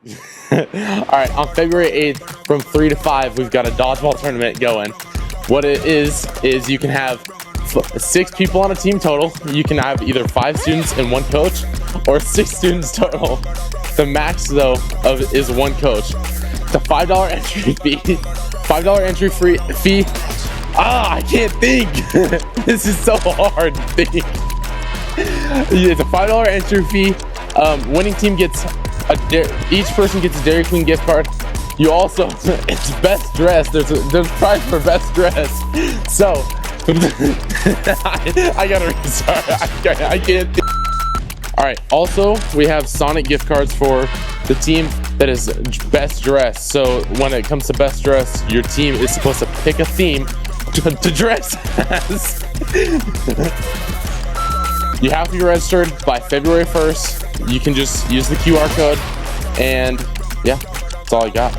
All right, on February 8th from 3 to 5, we've got a dodgeball tournament going. What it is you can have 6 people on a team total. You can have either 5 students and 1 coach, or 6 students total. The max, though, is 1 coach. It's a $5 entry fee. $5 entry fee. I can't think. This is so hard to think. It's a $5 entry fee. Winning team gets each person gets a Dairy Queen gift card. You also, it's best dress. There's prize for best dress. So, I gotta restart. I can't think. All right. Also, we have Sonic gift cards for the team that is best dressed. So when it comes to best dress, your team is supposed to pick a theme to dress as. You have to be registered by February 1st. You can just use the QR code, and yeah, that's all I got.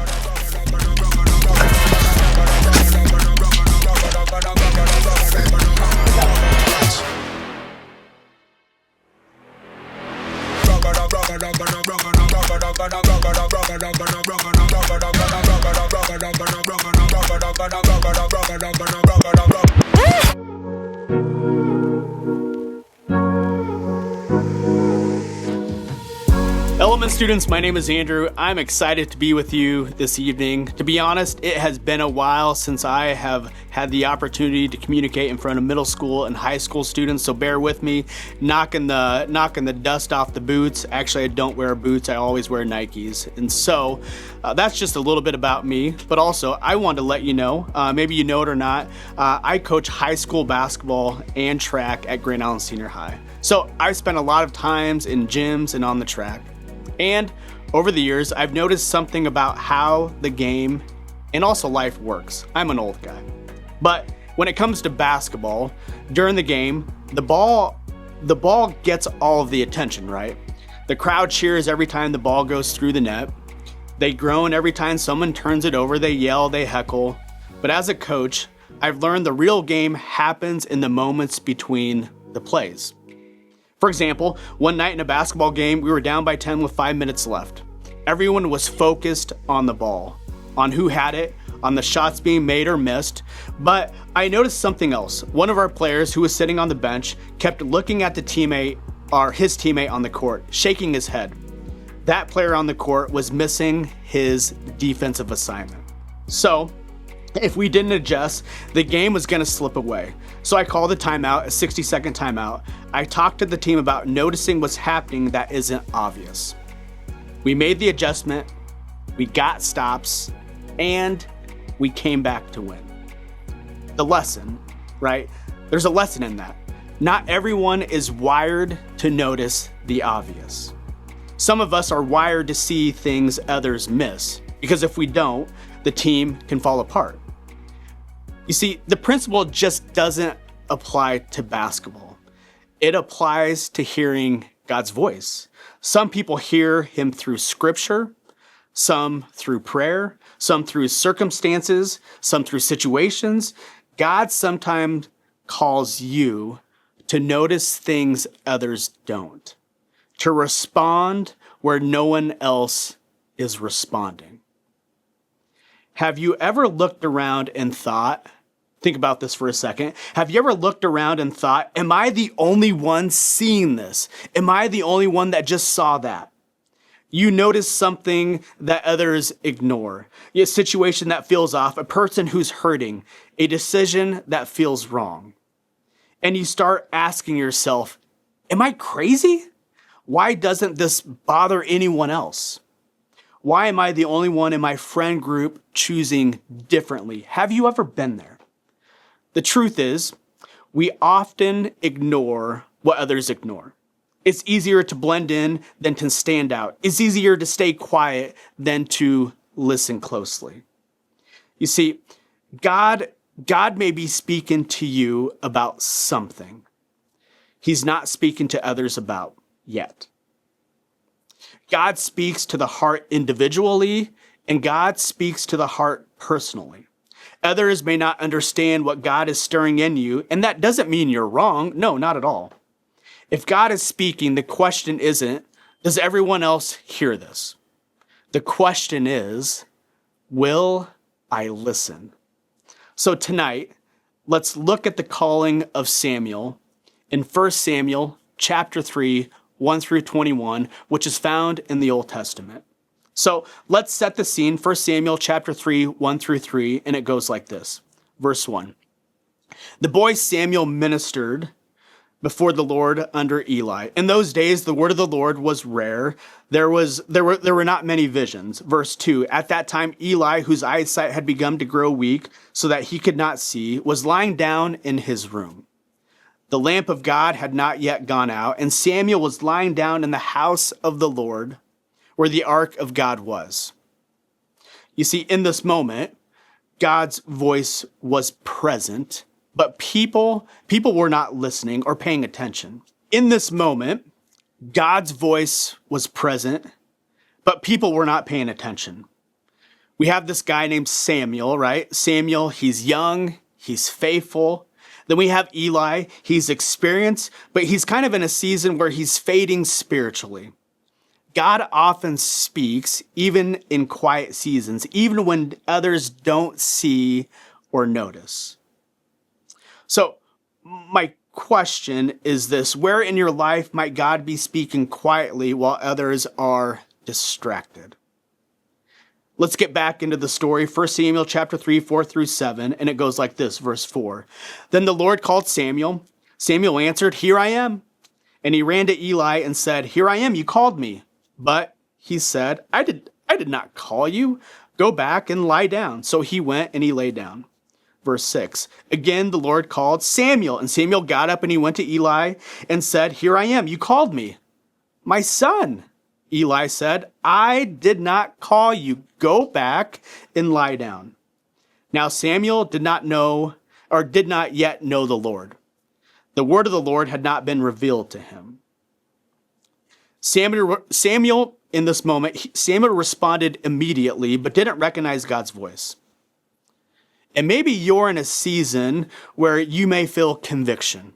Element students, my name is Andrew. I'm excited to be with you this evening. To be honest, it has been a while since I have had the opportunity to communicate in front of middle school and high school students, so bear with me, knocking the dust off the boots. Actually, I don't wear boots, I always wear Nikes. And so that's just a little bit about me, but also I wanted to let you know, maybe you know it or not, I coach high school basketball and track at Grand Island Senior High. So I've spent a lot of times in gyms and on the track. And over the years, I've noticed something about how the game and also life works. I'm an old guy. But when it comes to basketball, during the game, the ball gets all of the attention, right? The crowd cheers every time the ball goes through the net. They groan every time someone turns it over. They yell, they heckle. But as a coach, I've learned the real game happens in the moments between the plays. For example, one night in a basketball game, we were down by 10 with 5 minutes left. Everyone was focused on the ball, on who had it, on the shots being made or missed. But I noticed something else. One of our players who was sitting on the bench kept looking at his teammate on the court, shaking his head. That player on the court was missing his defensive assignment. So, if we didn't adjust, the game was going to slip away. So I called a timeout, a 60-second timeout. I talked to the team about noticing what's happening that isn't obvious. We made the adjustment, we got stops, and we came back to win. The lesson, right? There's a lesson in that. Not everyone is wired to notice the obvious. Some of us are wired to see things others miss, because if we don't, the team can fall apart. You see, the principle just doesn't apply to basketball. It applies to hearing God's voice. Some people hear him through scripture, some through prayer, some through circumstances, some through situations. God sometimes calls you to notice things others don't, to respond where no one else is responding. Have you ever looked around and thought, think about this for a second. Have you ever looked around and thought, am I the only one seeing this? Am I the only one that just saw that? You notice something that others ignore, a situation that feels off, a person who's hurting, a decision that feels wrong. And you start asking yourself, am I crazy? Why doesn't this bother anyone else? Why am I the only one in my friend group choosing differently? Have you ever been there? The truth is, we often ignore what others ignore. It's easier to blend in than to stand out. It's easier to stay quiet than to listen closely. You see, God may be speaking to you about something He's not speaking to others about yet. God speaks to the heart individually, and God speaks to the heart personally. Others may not understand what God is stirring in you, and that doesn't mean you're wrong. No, not at all. If God is speaking, the question isn't, does everyone else hear this? The question is, will I listen? So tonight, let's look at the calling of Samuel in 1 Samuel chapter 3, 1 through 21, which is found in the Old Testament. So let's set the scene. 1 Samuel chapter 3, 1 through 3, and it goes like this. Verse 1. The boy Samuel ministered before the Lord under Eli. In those days, the word of the Lord was rare. There were not many visions. Verse 2. At that time, Eli, whose eyesight had begun to grow weak so that he could not see, was lying down in his room. The lamp of God had not yet gone out, and Samuel was lying down in the house of the Lord, where the ark of God was. You see, in this moment, God's voice was present, but people were not listening or paying attention. In this moment, God's voice was present, but people were not paying attention. We have this guy named Samuel, right? Samuel, he's young, he's faithful. Then we have Eli, he's experienced, but he's kind of in a season where he's fading spiritually. God often speaks, even in quiet seasons, even when others don't see or notice. So, my question is this: where in your life might God be speaking quietly while others are distracted? Let's get back into the story. 1 Samuel chapter 3, 4 through 7, and it goes like this, verse 4. Then the Lord called Samuel. Samuel answered, "Here I am." And he ran to Eli and said, "Here I am, you called me." But he said, I did not call you. Go back and lie down. So he went and he lay down. Verse 6. Again, the Lord called Samuel, and Samuel got up and he went to Eli and said, "Here I am, you called me." "My son," Eli said, "I did not call you. Go back and lie down." Now Samuel did not yet know the Lord. The word of the Lord had not been revealed to him. Samuel, in this moment, Samuel responded immediately, but didn't recognize God's voice. And maybe you're in a season where you may feel conviction.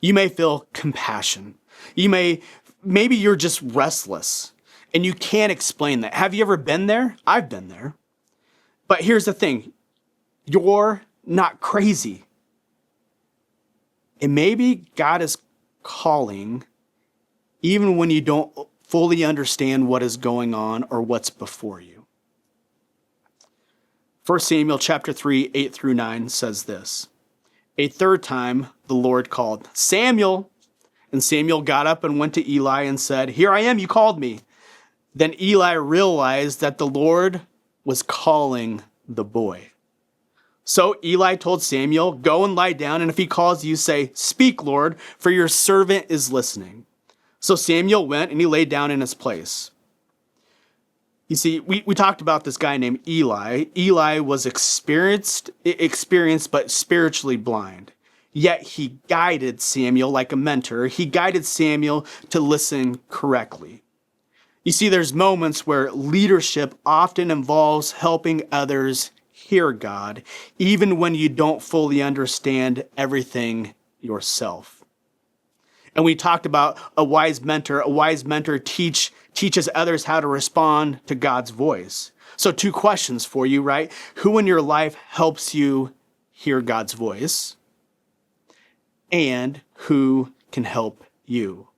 You may feel compassion. Maybe you're just restless and you can't explain that. Have you ever been there? I've been there. But here's the thing. You're not crazy. And maybe God is calling even when you don't fully understand what is going on or what's before you. 1 Samuel chapter 3, 8 through 9 says this. A third time the Lord called, "Samuel." And Samuel got up and went to Eli and said, "Here I am, you called me." Then Eli realized that the Lord was calling the boy. So Eli told Samuel, "Go and lie down, and if he calls you, say, 'Speak, Lord, for your servant is listening.'" So Samuel went and he lay down in his place. You see, we talked about this guy named Eli. Eli was experienced but spiritually blind. Yet he guided Samuel like a mentor. He guided Samuel to listen correctly. You see, there's moments where leadership often involves helping others hear God, even when you don't fully understand everything yourself. And we talked about a wise mentor. A wise mentor teaches others how to respond to God's voice. So 2 questions for you, right? Who in your life helps you hear God's voice? And who can help you?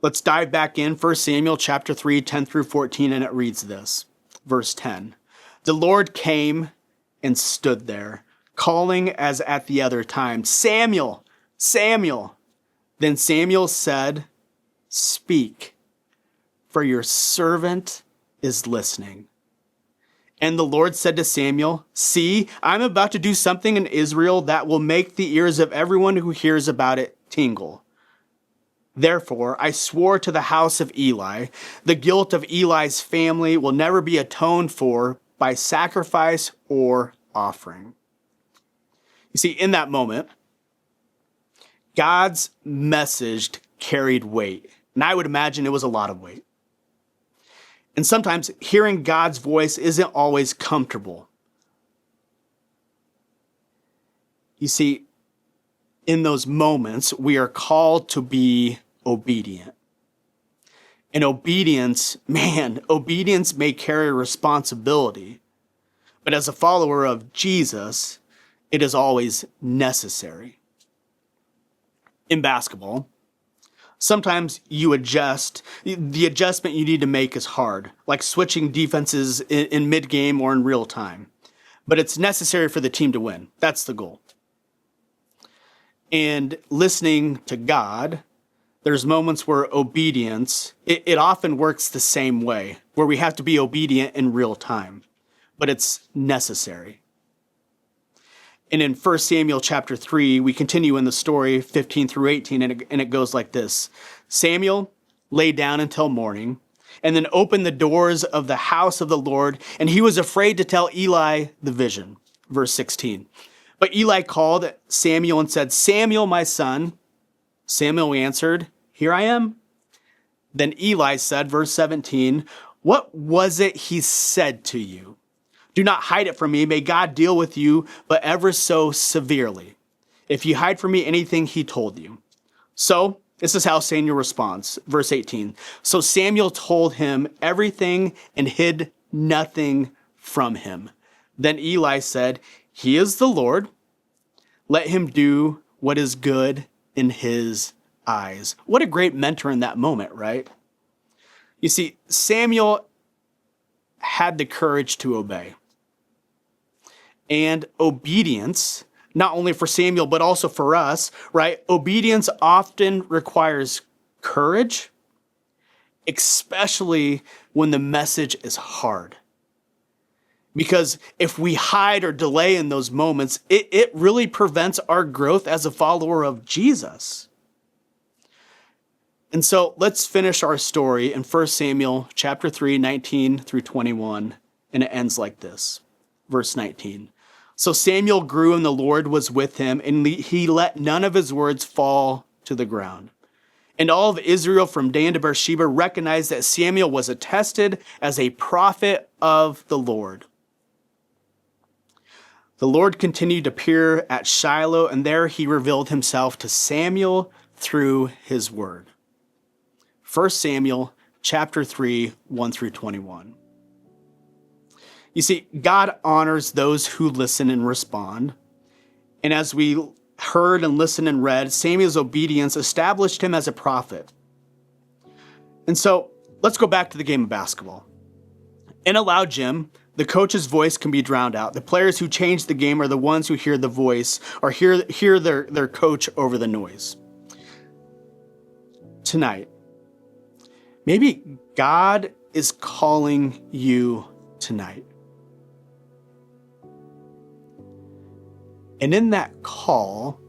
Let's dive back in 1 Samuel chapter 3, 10 through 14, and it reads this. Verse 10. The Lord came and stood there, calling as at the other time, "Samuel, Samuel." Then Samuel said, "Speak, for your servant is listening." And the Lord said to Samuel, "See, I'm about to do something in Israel that will make the ears of everyone who hears about it tingle. Therefore, I swore to the house of Eli, the guilt of Eli's family will never be atoned for by sacrifice or offering." You see, in that moment, God's message carried weight. And I would imagine it was a lot of weight. And sometimes hearing God's voice isn't always comfortable. You see, in those moments, we are called to be obedient. And obedience may carry responsibility. But as a follower of Jesus, it is always necessary. In basketball, sometimes you adjust. The adjustment you need to make is hard, like switching defenses in mid-game or in real time. But it's necessary for the team to win. That's the goal. And listening to God, there's moments where obedience, it often works the same way, where we have to be obedient in real time, but it's necessary. And in 1 Samuel chapter 3, we continue in the story 15 through 18, and it goes like this. Samuel lay down until morning, and then opened the doors of the house of the Lord, and he was afraid to tell Eli the vision. Verse 16. But Eli called Samuel and said, Samuel, my son. Samuel answered, Here I am. Then Eli said, verse 17, What was it he said to you? Do not hide it from me. May God deal with you, but ever so severely, if you hide from me anything he told you. So, this is how Samuel responds. Verse 18. So Samuel told him everything and hid nothing from him. Then Eli said, He is the Lord. Let him do what is good in his eyes. What a great mentor in that moment, right? You see, Samuel had the courage to obey. And obedience, not only for Samuel, but also for us, right? Obedience often requires courage, especially when the message is hard. Because if we hide or delay in those moments, it really prevents our growth as a follower of Jesus. And so let's finish our story in 1 Samuel chapter 3, 19 through 21, and it ends like this. Verse 19. So Samuel grew and the Lord was with him, and he let none of his words fall to the ground. And all of Israel from Dan to Beersheba recognized that Samuel was attested as a prophet of the Lord. The Lord continued to appear at Shiloh, and there he revealed himself to Samuel through his word. 1 Samuel chapter 3, 1 through 21. You see, God honors those who listen and respond. And as we heard and listened and read, Samuel's obedience established him as a prophet. And so let's go back to the game of basketball. In a loud gym, the coach's voice can be drowned out. The players who change the game are the ones who hear the voice or hear their coach over the noise. Tonight, maybe God is calling you tonight. And in that call,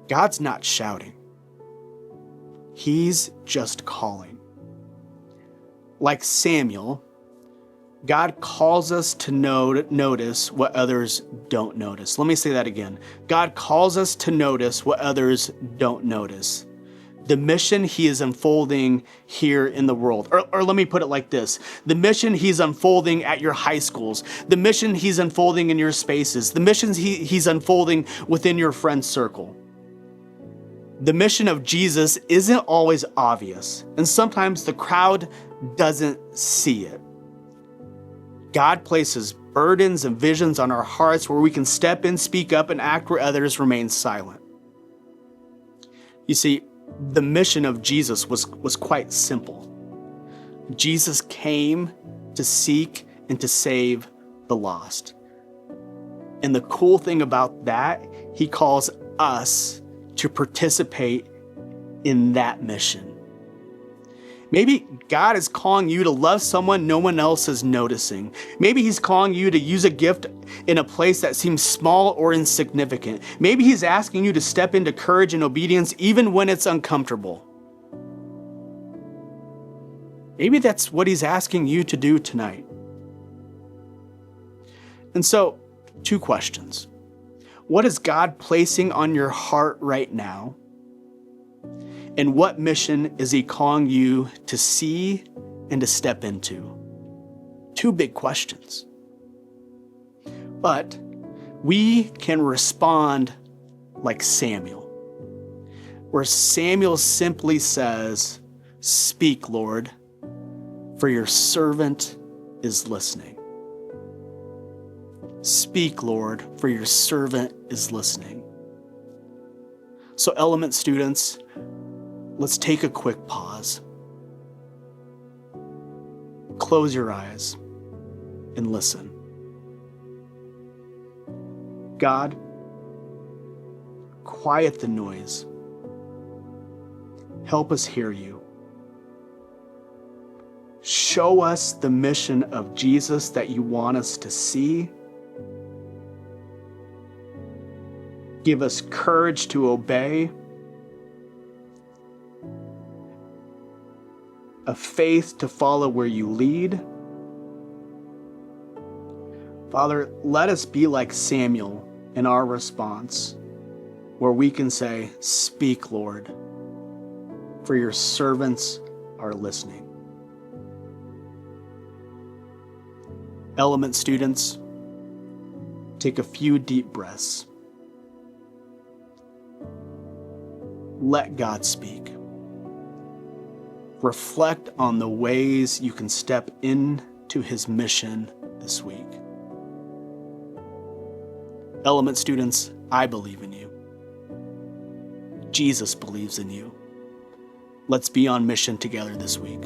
God's not shouting. He's just calling. Like Samuel, God calls us to notice what others don't notice. Let me say that again. God calls us to notice what others don't notice. The mission he is unfolding here in the world. Or let me put it like this. The mission he's unfolding at your high schools. The mission he's unfolding in your spaces. The missions he's unfolding within your friend circle. The mission of Jesus isn't always obvious. And sometimes the crowd doesn't see it. God places burdens and visions on our hearts where we can step in, speak up, and act where others remain silent. You see, the mission of Jesus was quite simple. Jesus came to seek and to save the lost. And the cool thing about that, he calls us to participate in that mission. Maybe God is calling you to love someone no one else is noticing. Maybe he's calling you to use a gift in a place that seems small or insignificant. Maybe he's asking you to step into courage and obedience even when it's uncomfortable. Maybe that's what he's asking you to do tonight. And so, 2 questions. What is God placing on your heart right now? And what mission is he calling you to see and to step into? 2 big questions. But we can respond like Samuel. where Samuel simply says, "Speak, Lord, for your servant is listening." Speak, Lord, for your servant is listening. So, Element students, let's take a quick pause. Close your eyes and listen. God, quiet the noise. Help us hear you. Show us the mission of Jesus that you want us to see. Give us courage to obey, a faith to follow where you lead. Father, let us be like Samuel in our response, where we can say, "Speak, Lord, for your servants are listening." Element students, take a few deep breaths. Let God speak. Reflect on the ways you can step into his mission this week. Element students, I believe in you. Jesus believes in you. Let's be on mission together this week.